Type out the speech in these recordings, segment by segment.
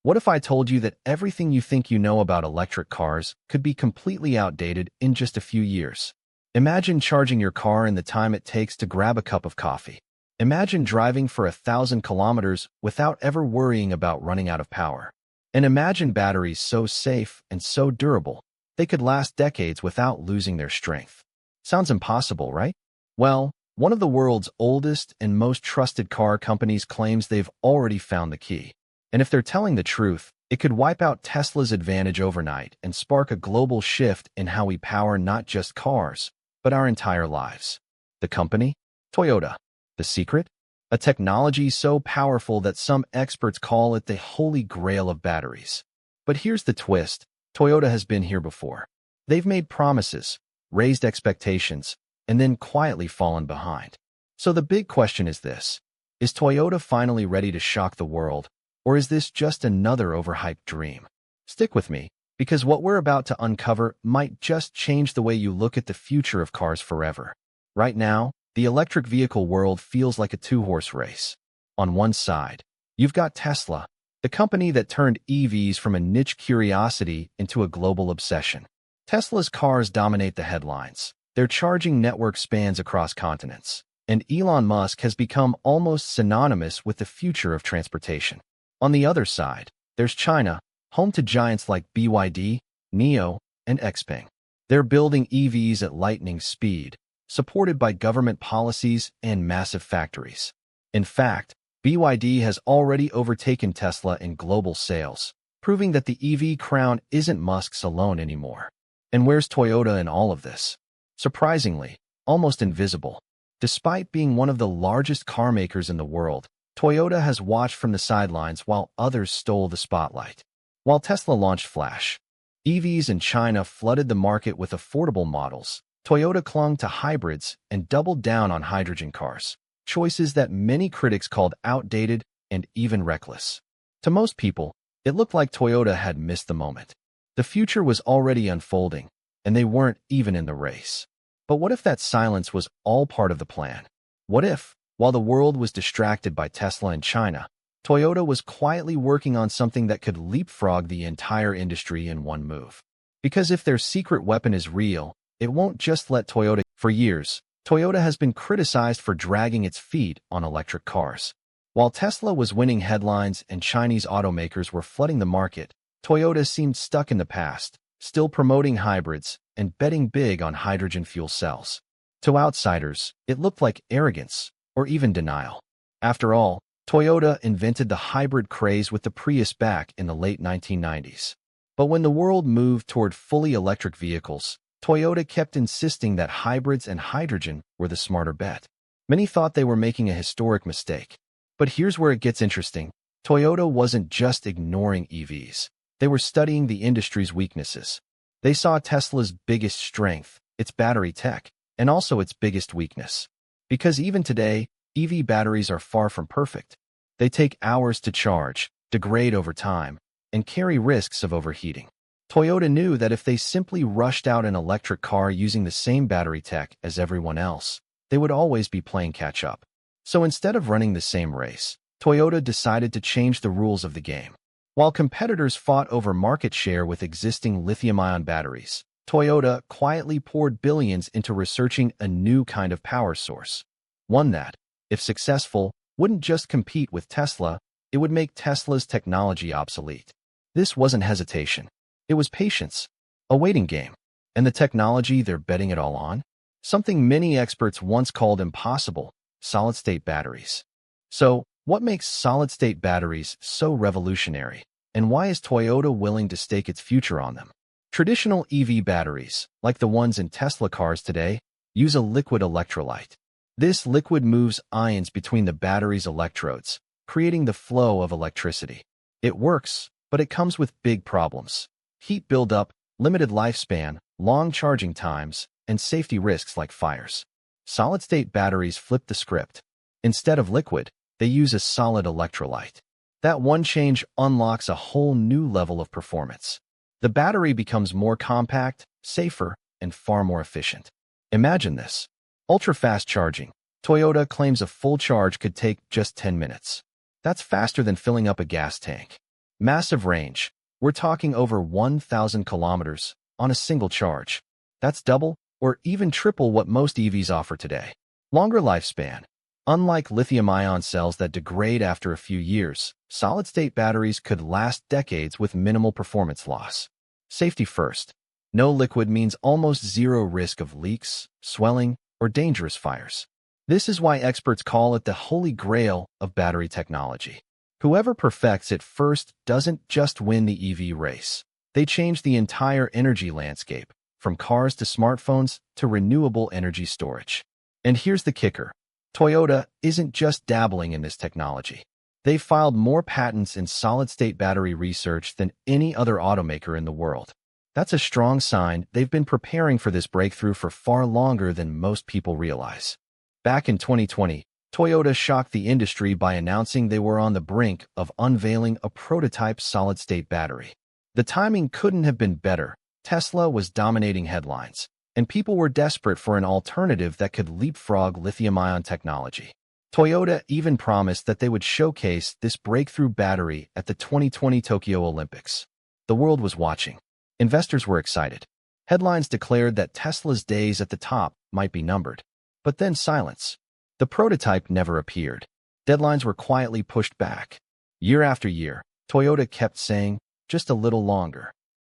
What if I told you that everything you think you know about electric cars could be completely outdated in just a few years? Imagine charging your car in the time it takes to grab a cup of coffee. Imagine driving for 1,000 kilometers without ever worrying about running out of power. And imagine batteries so safe and so durable, they could last decades without losing their strength. Sounds impossible, right? Well, one of the world's oldest and most trusted car companies claims they've already found the key. And if they're telling the truth, it could wipe out Tesla's advantage overnight and spark a global shift in how we power not just cars, but our entire lives. The company? Toyota. The secret? A technology so powerful that some experts call it the holy grail of batteries. But here's the twist. Toyota has been here before. They've made promises, raised expectations, and then quietly fallen behind. So the big question is this. Is Toyota finally ready to shock the world? Or is this just another overhyped dream? Stick with me, because what we're about to uncover might just change the way you look at the future of cars forever. Right now, the electric vehicle world feels like a two-horse race. On one side, you've got Tesla, the company that turned EVs from a niche curiosity into a global obsession. Tesla's cars dominate the headlines. Their charging network spans across continents, and Elon Musk has become almost synonymous with the future of transportation. On the other side, there's China, home to giants like BYD, NIO, and XPeng. They're building EVs at lightning speed, supported by government policies and massive factories. In fact, BYD has already overtaken Tesla in global sales, proving that the EV crown isn't Musk's alone anymore. And where's Toyota in all of this? Surprisingly, almost invisible. Despite being one of the largest car makers in the world, Toyota has watched from the sidelines while others stole the spotlight. While Tesla launched Flash EVs in China flooded the market with affordable models, Toyota clung to hybrids and doubled down on hydrogen cars, choices that many critics called outdated and even reckless. To most people, it looked like Toyota had missed the moment. The future was already unfolding, and they weren't even in the race. But what if that silence was all part of the plan? What if, while the world was distracted by Tesla and China, Toyota was quietly working on something that could leapfrog the entire industry in one move? Because if their secret weapon is real, it won't just let Toyota. For years, Toyota has been criticized for dragging its feet on electric cars. While Tesla was winning headlines and Chinese automakers were flooding the market, Toyota seemed stuck in the past, still promoting hybrids and betting big on hydrogen fuel cells. To outsiders, it looked like arrogance, or even denial. After all, Toyota invented the hybrid craze with the Prius back in the late 1990s. But when the world moved toward fully electric vehicles, Toyota kept insisting that hybrids and hydrogen were the smarter bet. Many thought they were making a historic mistake. But here's where it gets interesting. Toyota wasn't just ignoring EVs. They were studying the industry's weaknesses. They saw Tesla's biggest strength, its battery tech, and also its biggest weakness. Because even today, EV batteries are far from perfect. They take hours to charge, degrade over time, and carry risks of overheating. Toyota knew that if they simply rushed out an electric car using the same battery tech as everyone else, they would always be playing catch-up. So instead of running the same race, Toyota decided to change the rules of the game. While competitors fought over market share with existing lithium-ion batteries, Toyota quietly poured billions into researching a new kind of power source. One that, if successful, wouldn't just compete with Tesla, it would make Tesla's technology obsolete. This wasn't hesitation. It was patience, a waiting game. And the technology they're betting it all on? Something many experts once called impossible: solid-state batteries. So, what makes solid-state batteries so revolutionary? And why is Toyota willing to stake its future on them? Traditional EV batteries, like the ones in Tesla cars today, use a liquid electrolyte. This liquid moves ions between the battery's electrodes, creating the flow of electricity. It works, but it comes with big problems: heat buildup, limited lifespan, long charging times, and safety risks like fires. Solid-state batteries flip the script. Instead of liquid, they use a solid electrolyte. That one change unlocks a whole new level of performance. The battery becomes more compact, safer, and far more efficient. Imagine this. Ultra-fast charging. Toyota claims a full charge could take just 10 minutes. That's faster than filling up a gas tank. Massive range. We're talking over 1,000 kilometers on a single charge. That's double or even triple what most EVs offer today. Longer lifespan. Unlike lithium-ion cells that degrade after a few years, solid-state batteries could last decades with minimal performance loss. Safety first. No liquid means almost zero risk of leaks, swelling, or dangerous fires. This is why experts call it the holy grail of battery technology. Whoever perfects it first doesn't just win the EV race. They change the entire energy landscape, from cars to smartphones to renewable energy storage. And here's the kicker. Toyota isn't just dabbling in this technology. They've filed more patents in solid-state battery research than any other automaker in the world. That's a strong sign they've been preparing for this breakthrough for far longer than most people realize. Back in 2020, Toyota shocked the industry by announcing they were on the brink of unveiling a prototype solid-state battery. The timing couldn't have been better. Tesla was dominating headlines, and people were desperate for an alternative that could leapfrog lithium-ion technology. Toyota even promised that they would showcase this breakthrough battery at the 2020 Tokyo Olympics. The world was watching. Investors were excited. Headlines declared that Tesla's days at the top might be numbered. But then silence. The prototype never appeared. Deadlines were quietly pushed back. Year after year, Toyota kept saying, just a little longer.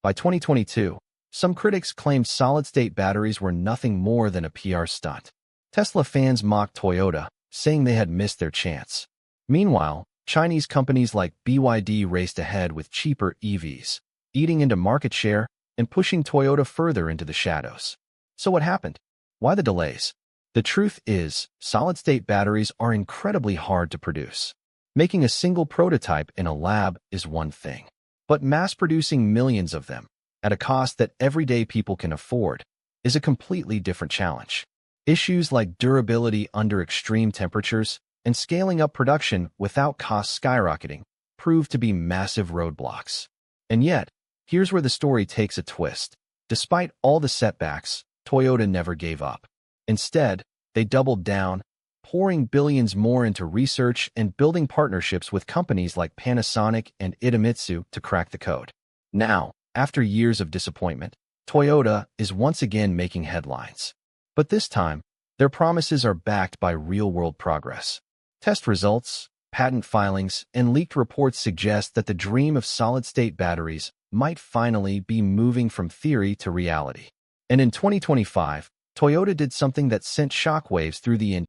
By 2022, some critics claimed solid-state batteries were nothing more than a PR stunt. Tesla fans mocked Toyota, saying they had missed their chance. Meanwhile, Chinese companies like BYD raced ahead with cheaper EVs, eating into market share and pushing Toyota further into the shadows. So what happened? Why the delays? The truth is, solid-state batteries are incredibly hard to produce. Making a single prototype in a lab is one thing, but mass-producing millions of them, at a cost that everyday people can afford, is a completely different challenge. Issues like durability under extreme temperatures and scaling up production without costs skyrocketing prove to be massive roadblocks. And yet, here's where the story takes a twist. Despite all the setbacks, Toyota never gave up. Instead, they doubled down, pouring billions more into research and building partnerships with companies like Panasonic and Idemitsu to crack the code. Now, after years of disappointment, Toyota is once again making headlines. But this time, their promises are backed by real-world progress. Test results, patent filings, and leaked reports suggest that the dream of solid-state batteries might finally be moving from theory to reality. And in 2025, Toyota did something that sent shockwaves through the industry.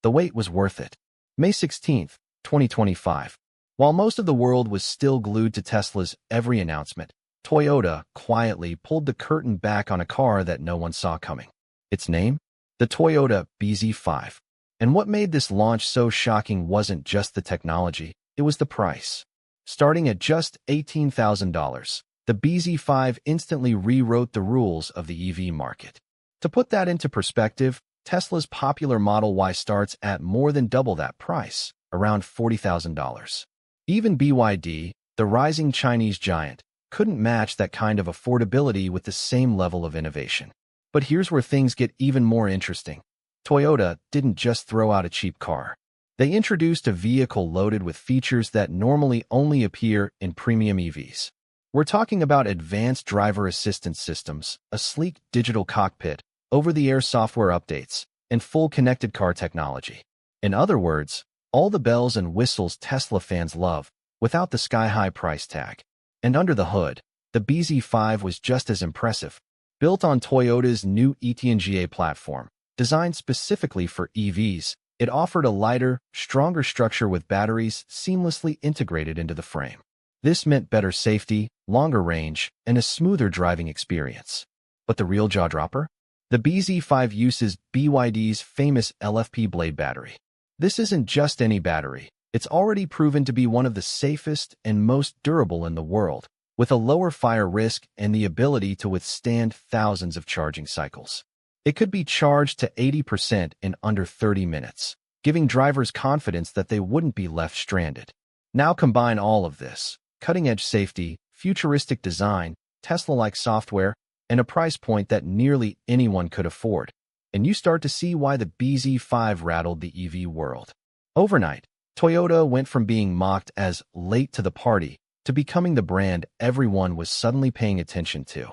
The wait was worth it. May 16, 2025. While most of the world was still glued to Tesla's every announcement, Toyota quietly pulled the curtain back on a car that no one saw coming. Its name? The Toyota BZ5. And what made this launch so shocking wasn't just the technology, it was the price. Starting at just $18,000, the BZ5 instantly rewrote the rules of the EV market. To put that into perspective, Tesla's popular Model Y starts at more than double that price, around $40,000. Even BYD, the rising Chinese giant, couldn't match that kind of affordability with the same level of innovation. But here's where things get even more interesting. Toyota didn't just throw out a cheap car. They introduced a vehicle loaded with features that normally only appear in premium EVs. We're talking about advanced driver assistance systems, a sleek digital cockpit, over-the-air software updates, and full connected car technology. In other words, all the bells and whistles Tesla fans love, without the sky-high price tag. And under the hood, the BZ5 was just as impressive. Built on Toyota's new e-TNGA platform, designed specifically for EVs, it offered a lighter, stronger structure with batteries seamlessly integrated into the frame. This meant better safety, longer range, and a smoother driving experience. But the real jaw-dropper? The BZ5 uses BYD's famous LFP blade battery. This isn't just any battery. It's already proven to be one of the safest and most durable in the world, with a lower fire risk and the ability to withstand thousands of charging cycles. It could be charged to 80% in under 30 minutes, giving drivers confidence that they wouldn't be left stranded. Now combine all of this: cutting-edge safety, futuristic design, Tesla-like software, and a price point that nearly anyone could afford. And you start to see why the BZ5 rattled the EV world. Overnight, Toyota went from being mocked as late to the party to becoming the brand everyone was suddenly paying attention to.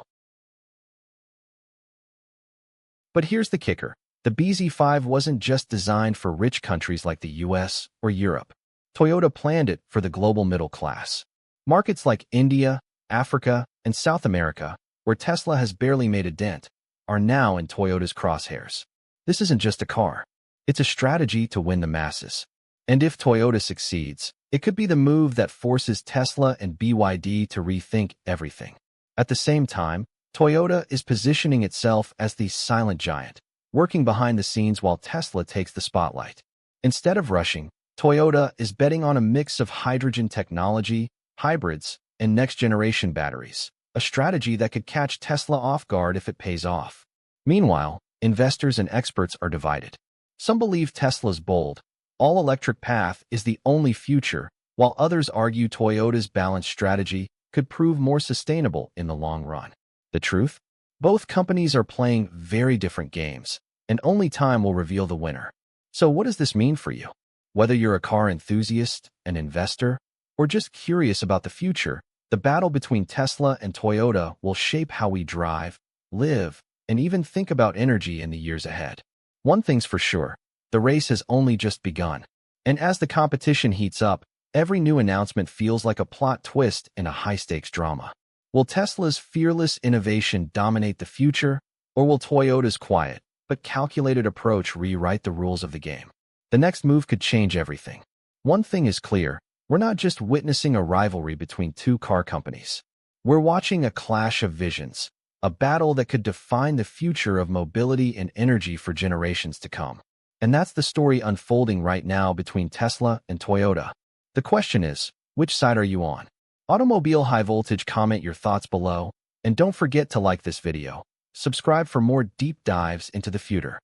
But here's the kicker. The BZ5 wasn't just designed for rich countries like the US or Europe. Toyota planned it for the global middle class. Markets like India, Africa, and South America, where Tesla has barely made a dent, are now in Toyota's crosshairs. This isn't just a car. It's a strategy to win the masses. And if Toyota succeeds, it could be the move that forces Tesla and BYD to rethink everything. At the same time, Toyota is positioning itself as the silent giant, working behind the scenes while Tesla takes the spotlight. Instead of rushing, Toyota is betting on a mix of hydrogen technology, hybrids, and next-generation batteries, a strategy that could catch Tesla off guard if it pays off. Meanwhile, investors and experts are divided. Some believe Tesla's bold, all-electric path is the only future, while others argue Toyota's balanced strategy could prove more sustainable in the long run. The truth? Both companies are playing very different games, and only time will reveal the winner. So what does this mean for you? Whether you're a car enthusiast, an investor, or just curious about the future, the battle between Tesla and Toyota will shape how we drive, live, and even think about energy in the years ahead. One thing's for sure, the race has only just begun. And as the competition heats up, every new announcement feels like a plot twist in a high-stakes drama. Will Tesla's fearless innovation dominate the future, or will Toyota's quiet but calculated approach rewrite the rules of the game? The next move could change everything. One thing is clear, we're not just witnessing a rivalry between two car companies. We're watching a clash of visions, a battle that could define the future of mobility and energy for generations to come. And that's the story unfolding right now between Tesla and Toyota. The question is, which side are you on? Automobile High Voltage, comment your thoughts below, and don't forget to like this video. Subscribe for more deep dives into the future.